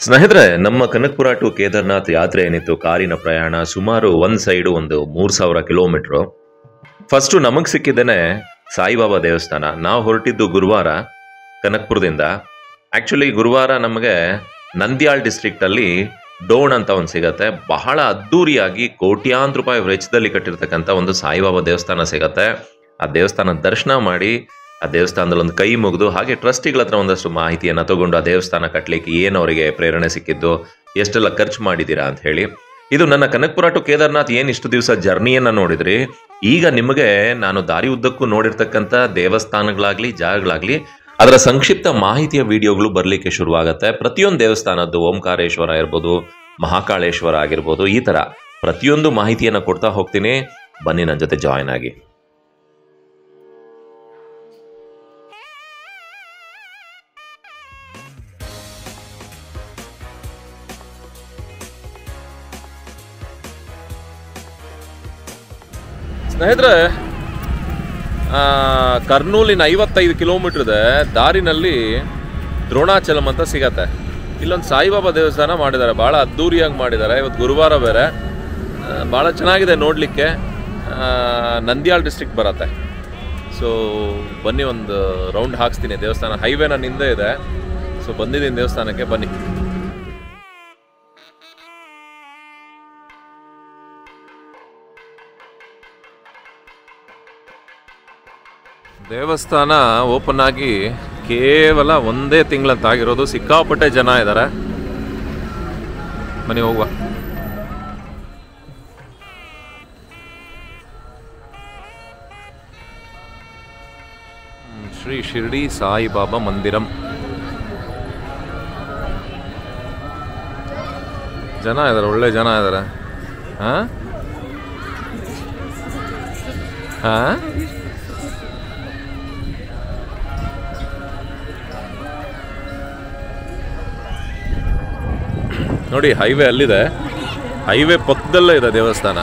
ಸ್ನೇಹಿತರೆ, ನಮ್ಮ ಕನಕಪುರ ಟು ಕೇದಾರ್ನಾಥ್ ಯಾತ್ರೆ ಏನಿತ್ತು, ಕಾರಿನ ಪ್ರಯಾಣ ಸುಮಾರು ಒಂದು ಸೈಡು 3000 ಕಿಲೋಮೀಟರ್. ಫಸ್ಟು ನಮಗೆ ಸಿಕ್ಕಿದ್ದೇನೆ ಸಾಯಿಬಾಬಾ ದೇವಸ್ಥಾನ. ನಾವು ಹೊರಟಿದ್ದು ಗುರುವಾರ ಕನಕಪುರದಿಂದ. ಆಕ್ಚುಲಿ ಗುರುವಾರ ನಮಗೆ ನಂದ್ಯಾಲ್ ಡಿಸ್ಟ್ರಿಕ್ಟ್ ಅಲ್ಲಿ ಡೋಣ್ ಅಂತ ಒಂದು ಸಿಗತ್ತೆ. ಬಹಳ ಅದ್ದೂರಿಯಾಗಿ ಕೋಟ್ಯಾಂತರ ರೂಪಾಯಿ ವೆಚ್ಚದಲ್ಲಿ ಕಟ್ಟಿರ್ತಕ್ಕಂಥ ಒಂದು ಸಾಯಿಬಾಬಾ ದೇವಸ್ಥಾನ ಸಿಗತ್ತೆ. ಆ ದೇವಸ್ಥಾನ ದರ್ಶನ ಮಾಡಿ ಆ ದೇವಸ್ಥಾನದಲ್ಲಿ ಒಂದು ಕೈ ಮುಗಿದು ಹಾಗೆ ಟ್ರಸ್ಟಿಗಳ ಹತ್ರ ಒಂದಷ್ಟು ಮಾಹಿತಿಯನ್ನು ತಗೊಂಡು ಆ ದೇವಸ್ಥಾನ ಕಟ್ಟಲಿಕ್ಕೆ ಏನು ಅವರಿಗೆ ಪ್ರೇರಣೆ ಸಿಕ್ಕಿದ್ದು, ಎಷ್ಟೆಲ್ಲ ಖರ್ಚು ಮಾಡಿದ್ದೀರಾ ಅಂತ ಹೇಳಿ. ಇದು ನನ್ನ ಕನಕಪುರ ಟು ಕೇದಾರ್ನಾಥ್ ಏನು ಇಷ್ಟು ದಿವಸ ಜರ್ನಿಯನ್ನು ನೋಡಿದ್ರಿ. ಈಗ ನಿಮಗೆ ನಾನು ದಾರಿ ಉದ್ದಕ್ಕೂ ನೋಡಿರ್ತಕ್ಕಂಥ ದೇವಸ್ಥಾನಗಳಾಗ್ಲಿ ಜಾಗಗಳಾಗ್ಲಿ ಅದರ ಸಂಕ್ಷಿಪ್ತ ಮಾಹಿತಿಯ ವಿಡಿಯೋಗಳು ಬರಲಿಕ್ಕೆ ಶುರುವಾಗುತ್ತೆ. ಪ್ರತಿಯೊಂದು ದೇವಸ್ಥಾನದ್ದು ಓಂಕಾರೇಶ್ವರ ಇರ್ಬೋದು, ಮಹಾಕಾಳೇಶ್ವರ ಆಗಿರ್ಬೋದು, ಈ ಥರ ಪ್ರತಿಯೊಂದು ಮಾಹಿತಿಯನ್ನು ಕೊಡ್ತಾ ಹೋಗ್ತೀನಿ. ಬನ್ನಿ ನನ್ನ ಜೊತೆ ಜಾಯ್ನ್ ಆಗಿ. ಸ್ನೇಹಿತರೆ, ಕರ್ನೂಲಿನ 55 ಕಿಲೋಮೀಟರ್ ಇದೆ ದಾರಿನಲ್ಲಿ ದ್ರೋಣಾಚಲಂ ಅಂತ ಸಿಗತ್ತೆ. ಇಲ್ಲೊಂದು ಸಾಯಿಬಾಬಾ ದೇವಸ್ಥಾನ ಮಾಡಿದ್ದಾರೆ, ಭಾಳ ಅದ್ದೂರಿಯಾಗಿ ಮಾಡಿದ್ದಾರೆ. ಇವತ್ತು ಗುರುವಾರ ಬೇರೆ, ಭಾಳ ಚೆನ್ನಾಗಿದೆ ನೋಡಲಿಕ್ಕೆ. ನಂದ್ಯಾಲ್ ಡಿಸ್ಟ್ರಿಕ್ಟ್ ಬರುತ್ತೆ. ಸೊ ಬನ್ನಿ, ಒಂದು ರೌಂಡ್ ಹಾಕ್ಸ್ತೀನಿ. ದೇವಸ್ಥಾನ ಹೈವೇ ನನ್ನ ಹಿಂದೆ ಇದೆ. ಸೊ ಬಂದಿದ್ದೀನಿ ದೇವಸ್ಥಾನಕ್ಕೆ, ಬನ್ನಿ. ದೇವಸ್ಥಾನ ಓಪನ್ ಆಗಿ ಕೇವಲ 1 ತಿಂಗಳಂತ ಆಗಿರೋದು. ಸಿಕ್ಕಾಪಟ್ಟೆ ಜನ ಇದ್ದಾರೆ. ಬನ್ನಿ ಹೋಗುವ. ಶ್ರೀ ಶಿರ್ಡಿ ಸಾಯಿಬಾಬಾ ಮಂದಿರಂ. ಜನ ಇದ್ದಾರೆ, ಒಳ್ಳೆ ಜನ ಇದ್ದಾರೆ. ನೋಡಿ, ಹೈವೇ ಅಲ್ಲಿದೆ. ಹೈವೇ ಪಕ್ಕದಲ್ಲೇ ಇದೆ ದೇವಸ್ಥಾನ.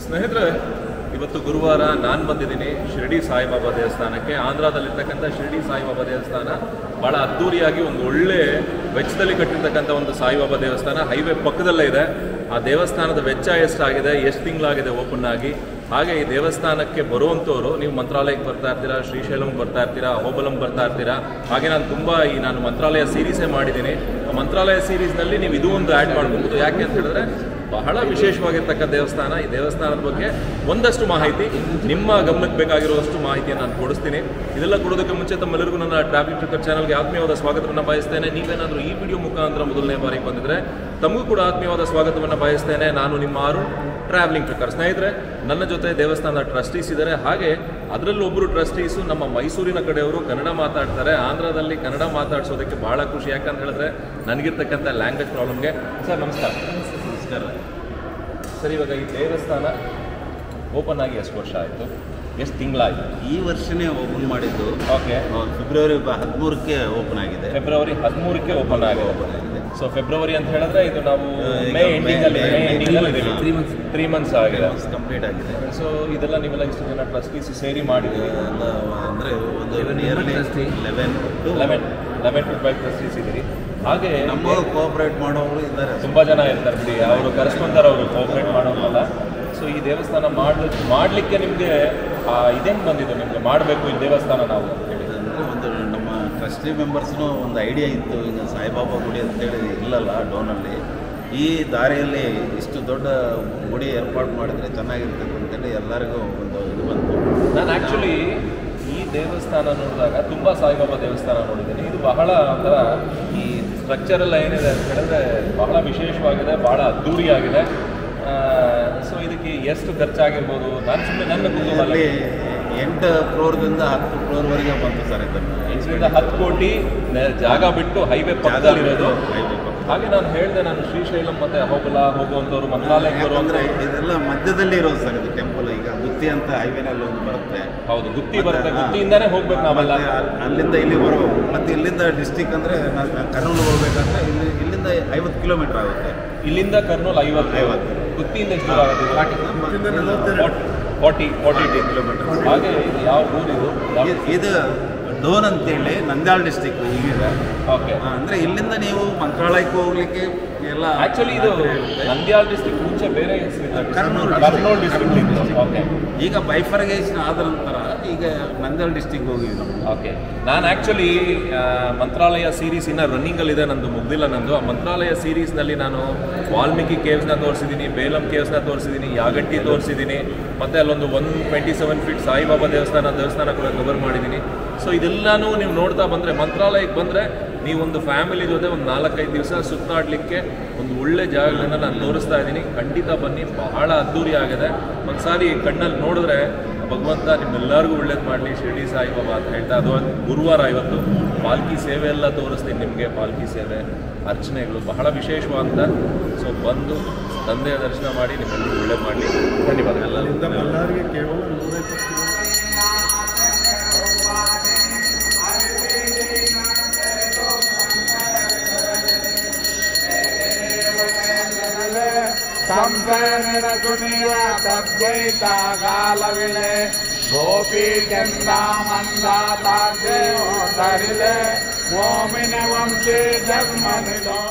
ಸ್ನೇಹಿತರೆ, ಇವತ್ತು ಗುರುವಾರ ನಾನು ಬಂದಿದ್ದೀನಿ ಶಿರ್ಡಿ ಸಾಯಿಬಾಬಾ ದೇವಸ್ಥಾನಕ್ಕೆ. ಆಂಧ್ರದಲ್ಲಿರ್ತಕ್ಕಂಥ ಶಿರ್ಡಿ ಸಾಯಿಬಾಬಾ ದೇವಸ್ಥಾನ ಭಾಳ ಅದ್ದೂರಿಯಾಗಿ ಒಂದು ಒಳ್ಳೆ ವೆಚ್ಚದಲ್ಲಿ ಕಟ್ಟಿರ್ತಕ್ಕಂಥ ಒಂದು ಸಾಯಿಬಾಬಾ ದೇವಸ್ಥಾನ. ಹೈವೇ ಪಕ್ಕದಲ್ಲೇ ಇದೆ. ಆ ದೇವಸ್ಥಾನದ ವೆಚ್ಚ ಎಷ್ಟಾಗಿದೆ, ಎಷ್ಟು ತಿಂಗಳಾಗಿದೆ ಓಪನ್ ಆಗಿ. ಹಾಗೆ ಈ ದೇವಸ್ಥಾನಕ್ಕೆ ಬರುವಂಥವ್ರು, ನೀವು ಮಂತ್ರಾಲಯಕ್ಕೆ ಬರ್ತಾ ಇರ್ತೀರಾ, ಶ್ರೀಶೈಲಂಗೆ ಬರ್ತಾ ಇರ್ತೀರಾ, ಅಹೋಬಲಂ ಬರ್ತಾ ಇರ್ತೀರಾ. ಹಾಗೆ ನಾನು ಮಂತ್ರಾಲಯ ಸೀರೀಸೇ ಮಾಡಿದ್ದೀನಿ. ಆ ಮಂತ್ರಾಲಯ ಸೀರೀಸ್ನಲ್ಲಿ ನೀವು ಇದು ಒಂದು ಆ್ಯಡ್ ಮಾಡ್ಬೋದು. ಯಾಕೆ ಅಂತ ಹೇಳಿದ್ರೆ ಬಹಳ ವಿಶೇಷವಾಗಿರ್ತಕ್ಕ ದೇವಸ್ಥಾನ. ಈ ದೇವಸ್ಥಾನದ ಬಗ್ಗೆ ಒಂದಷ್ಟು ಮಾಹಿತಿ, ನಿಮ್ಮ ಗಮನಕ್ಕೆ ಬೇಕಾಗಿರುವಷ್ಟು ಮಾಹಿತಿಯನ್ನು ನಾನು ಕೊಡಿಸ್ತೀನಿ. ಇದೆಲ್ಲ ಕೊಡೋದಕ್ಕೆ ಮುಂಚೆ ತಮ್ಮೆಲ್ಲರಿಗೂ ನನ್ನ ಟ್ರಾವೆಲಿಂಗ್ ಟ್ರಿಕ್ಕರ್ ಚಾನಲ್ಗೆ ಆತ್ಮೀಯವಾದ ಸ್ವಾಗತವನ್ನು ಬಯಸ್ತೇನೆ. ನೀವೇನಾದರೂ ಈ ವಿಡಿಯೋ ಮುಖಾಂತರ ಮೊದಲನೇ ಬಾರಿಗೆ ಬಂದಿದ್ರೆ ತಮಗೂ ಕೂಡ ಆತ್ಮೀಯವಾದ ಸ್ವಾಗತವನ್ನು ಬಯಸ್ತೇನೆ. ನಾನು ನಿಮ್ಮ ಅರುಣ್, ಟ್ರಾವೆಲಿಂಗ್ ಟ್ರಿಕ್ಕರ್. ಸ್ನೇಹಿತರೆ, ನನ್ನ ಜೊತೆ ದೇವಸ್ಥಾನದ ಟ್ರಸ್ಟೀಸ್ ಇದ್ದಾರೆ, ಹಾಗೆ ಅದರಲ್ಲಿ ಒಬ್ಬರು ಟ್ರಸ್ಟೀಸು ನಮ್ಮ ಮೈಸೂರಿನ ಕಡೆಯವರು ಕನ್ನಡ ಮಾತಾಡ್ತಾರೆ. ಆಂಧ್ರದಲ್ಲಿ ಕನ್ನಡ ಮಾತಾಡ್ಸೋದಕ್ಕೆ ಭಾಳ ಖುಷಿ, ಯಾಕಂತ ಹೇಳಿದ್ರೆ ನನಗಿರ್ತಕ್ಕಂಥ ಲ್ಯಾಂಗ್ವೇಜ್ ಪ್ರಾಬ್ಲಮ್ಗೆ. ಸರ್ ನಮಸ್ಕಾರ. ನಮಸ್ಕಾರ ಸರ್, ಇವಾಗ ಈ ದೇವಸ್ಥಾನ ಓಪನ್ ಆಗಿ ಎಷ್ಟು ವರ್ಷ ಆಯಿತು, ಎಷ್ಟು ತಿಂಗಳಾಯಿತು? ಈ ವರ್ಷನೇ ಓಪನ್ ಮಾಡಿದ್ದು. ಓಕೆ. ಫೆಬ್ರವರಿ 13ಕ್ಕೆ ಓಪನ್ ಆಗಿದೆ. ಫೆಬ್ರವರಿ 13ಕ್ಕೆ ಓಪನ್ ಆಗಿದೆ. ಸೊ ಫೆಬ್ರವರಿ ಅಂತ ಹೇಳಿದ್ರೆ ಇದು ನಾವು ಮೇ ಎಂಡಿಂಗಲ್ಲಿ 3 ಮಂತ್ಸ್ ಆಗಿದೆ, ಕಂಪ್ಲೀಟ್ ಆಗಿದೆ. ಸೊ ಇದೆಲ್ಲ ನೀವೆಲ್ಲ ಇಷ್ಟು ಜನ ಟ್ರಸ್ಟೀಸ್ ಸೇರಿ ಮಾಡಿದ್ದೀವಿ ಅಂದರೆ ಒಂದು 11 to 12 ಟ್ರಸ್ಟೀಸ್ ಇದ್ದೀರಿ. ಹಾಗೆ ನಮ್ಮ ಕೋಆಪರೇಟ್ ಮಾಡೋರು ಇದ್ದಾರೆ, ತುಂಬ ಜನ ಇರ್ತಾರೆ ಬಿಡಿ, ಅವರು ಕರೆಸ್ಕೊಂತಾರೆ, ಅವರು ಕೋಆಪರೇಟ್ ಮಾಡೋರಲ್ಲ. ಸೊ ಈ ದೇವಸ್ಥಾನ ಮಾಡಲಿಕ್ಕೆ ನಿಮಗೆ ಇದೇನು ಬಂದಿದ್ದು, ನಿಮಗೆ ಮಾಡಬೇಕು ಈ ದೇವಸ್ಥಾನ ನಾವು ಹೇಳಿ? ಒಂದು ನಮ್ಮ ಟ್ರಸ್ಟಿ ಮೆಂಬರ್ಸ್ನೂ ಒಂದು ಐಡಿಯಾ ಇತ್ತು, ಈಗ ಸಾಯಿಬಾಬಾ ಗುಡಿ ಅಂತೇಳಿ ಇಲ್ಲಲ್ಲ ಡೌನಲ್ಲಿ, ಈ ದಾರಿಯಲ್ಲಿ ಇಷ್ಟು ದೊಡ್ಡ ಗುಡಿ ಏರ್ಪಾಡು ಮಾಡಿದರೆ ಚೆನ್ನಾಗಿರ್ತದೆ ಅಂತೇಳಿ ಎಲ್ಲರಿಗೂ ಒಂದು ಇದು ಬಂತು. ನಾನು ಆ್ಯಕ್ಚುಲಿ ಈ ದೇವಸ್ಥಾನ ನೋಡಿದಾಗ ತುಂಬ ಸಾಯಿಬಾಬಾ ದೇವಸ್ಥಾನ ನೋಡಿದ್ದೀನಿ. ಇದು ಬಹಳ ಒಂಥರ ಈ ಸ್ಟ್ರಕ್ಚರ್ ಎಲ್ಲ ಏನಿದೆ ಅಂತ ಹೇಳಿದ್ರೆ ಬಹಳ ವಿಶೇಷವಾಗಿದೆ, ಭಾಳ ಅದ್ದೂರಿಯಾಗಿದೆ. ಸೊ ಇದಕ್ಕೆ ಎಷ್ಟು ಖರ್ಚಾಗಿರ್ಬೋದು? ನಾನು ಸುಮ್ಮನೆ ನನ್ನ ಅಲ್ಲಿ 8 ಫ್ಲೋರ್ದಿಂದ 10 ಫ್ಲೋರ್ವರೆಗೆ ಬಂತು ಸರ್. ಇದರಿಂದ 10 ಕೋಟಿ ಜಾಗ ಬಿಟ್ಟು ಹೈವೇ ಪಕ್ಕದಲ್ಲಿರೋದು. ಹಾಗೆ ನಾನು ಹೇಳಿದೆ, ನಾನು ಶ್ರೀಶೈಲಂ ಮತ್ತು ಅಹೋಬಲ ಹೋಗುವಂಥವ್ರು, ಮಂತ್ರಾಲಯಕ್ಕೆ ಬರುವಂದ್ರೆ ಇದೆಲ್ಲ ಮಧ್ಯದಲ್ಲಿ ಇರೋದು ಸರ್ ಇದು ಟೆಂಪಲ್. ಈಗ ಗುತ್ತಿ ಅಂತ ಹೈವೇನಲ್ಲಿ ಒಂದು ಬರುತ್ತೆ. ಹೌದು, ಗುತ್ತಿ ಬರುತ್ತೆ, ಗುತ್ತಿಯಿಂದಾನೇ ಹೋಗ್ಬೇಕು ನಾವೆಲ್ಲ. ಅಲ್ಲಿಂದ ಇಲ್ಲಿ ಬರಬೇಕು. ಮತ್ತು ಇಲ್ಲಿಂದ ಡಿಸ್ಟಿಕ್ ಅಂದರೆ ಕರ್ನೂಲು ಹೋಗ್ಬೇಕಂದ್ರೆ ಇಲ್ಲಿಂದ 50 ಕಿಲೋಮೀಟರ್ ಆಗುತ್ತೆ. ಇಲ್ಲಿಂದ ಕರ್ನೂಲ್ 50. ಗುತ್ತಿಯಿಂದ ಎಷ್ಟು ದೂರ ಆಗುತ್ತೆ? 40 ಕಿಲೋಮೀಟರ್. ಹಾಗೆ ಇದು ಯಾವ ಊರಿದು? ಇದು ಡೋನ್ ಅಂತೇಳಿ ನಂದ್ಯಾಳ ಡಿಸ್ಟಿಕ್ ಈಗಿದೆ. ಓಕೆ. ಅಂದರೆ ಇಲ್ಲಿಂದ ನೀವು ಮಂತ್ರಾಲಯಕ್ಕೆ ಹೋಗ್ಲಿಕ್ಕೆ ಎಲ್ಲ ಆ್ಯಕ್ಚುಲಿ ಇದು ನಂದ್ಯಾಳ ಡಿಸ್ಟಿಕ್ ಮುಂಚೆ ಬೇರೆ ಹೆಸರು ಕರ್ನೂಲ್ ಡಿಸ್ಟ್ರಿಕ್ಟ್ ಇತ್ತು. ಓಕೆ. ಈಗ ಬೈಫರ್ಗೇಷನ್ ಆದ ನಂತರ ಈಗ ನಂದ್ಯಾಳ ಡಿಸ್ಟಿಕ್ ಹೋಗಿದ್ದು. ಓಕೆ. ನಾನು ಆ್ಯಕ್ಚುಲಿ ಮಂತ್ರಾಲಯ ಸೀರೀಸ್ ಇನ್ನೂ ರನ್ನಿಂಗಲ್ಲಿದೆ, ನಂದು ಮುಗ್ದಿಲ್ಲ. ನಂದು ಆ ಮಂತ್ರಾಲಯ ಸೀರೀಸ್ನಲ್ಲಿ ನಾನು ವಾಲ್ಮೀಕಿ ಕೇವ್ಸ್ನ ತೋರಿಸಿದ್ದೀನಿ, ಬೇಲಂ ಕೇವ್ಸ್ನ ತೋರಿಸಿದ್ದೀನಿ, ಯಾಗಟ್ಟಿ ತೋರಿಸಿದ್ದೀನಿ, ಮತ್ತು ಅಲ್ಲೊಂದು 127 ಫೀಟ್ ಸಾಯಿಬಾಬಾ ದೇವಸ್ಥಾನ ಕೂಡ ಕವರ್ ಮಾಡಿದ್ದೀನಿ. ಸೊ ಇದೆಲ್ಲನೂ ನೀವು ನೋಡ್ತಾ ಬಂದರೆ, ಮಂತ್ರಾಲಯಕ್ಕೆ ಬಂದರೆ ನೀವೊಂದು ಫ್ಯಾಮಿಲಿ ಜೊತೆ ಒಂದು 4-5 ದಿವಸ ಸುತ್ತಾಡಲಿಕ್ಕೆ ಒಂದು ಒಳ್ಳೆ ಜಾಗಗಳನ್ನು ನಾನು ತೋರಿಸ್ತಾ ಇದ್ದೀನಿ. ಖಂಡಿತ ಬನ್ನಿ, ಬಹಳ ಅದ್ದೂರಿ ಆಗಿದೆ. ಒಂದು ಸಾರಿ ಕಣ್ಣಲ್ಲಿ ನೋಡಿದ್ರೆ ಭಗವಂತ ನಿಮ್ಮೆಲ್ಲರಿಗೂ ಒಳ್ಳೇದು ಮಾಡಲಿ, ಶಿರ್ಡಿ ಸಾಯಿಬಾಬಾ ಅಂತ ಹೇಳ್ತಾ. ಅದು ಗುರುವಾರ ಇವತ್ತು ಪಾಲ್ಕಿ ಸೇವೆ ಎಲ್ಲ ತೋರಿಸ್ತೀನಿ ನಿಮಗೆ. ಪಾಲ್ಕಿ ಸೇವೆ, ಅರ್ಚನೆಗಳು ಬಹಳ ವಿಶೇಷವಾದ. ಸೊ ಬಂದು ತಂದೆಯ ದರ್ಶನ ಮಾಡಿ ನಿಮ್ಮೆಲ್ಲರಿಗೂ ಒಳ್ಳೇದು ಮಾಡಲಿ. ಧನ್ಯವಾದ. ಅಲ್ಲಿಂದ ಬಳ್ಳಾರಿಗೆ ಕೇವಲ 150 ಸಂಸನಿಯ ತದ್ವೈತ ಕಾಲವಿಲೆ ಗೋಪಿ ಚಂದ ಮಂದಾತೆ ತರಿಲೆ ಮೋಮಿನ ವಂಶಿ ಜನ್ಮನಿಲೋ.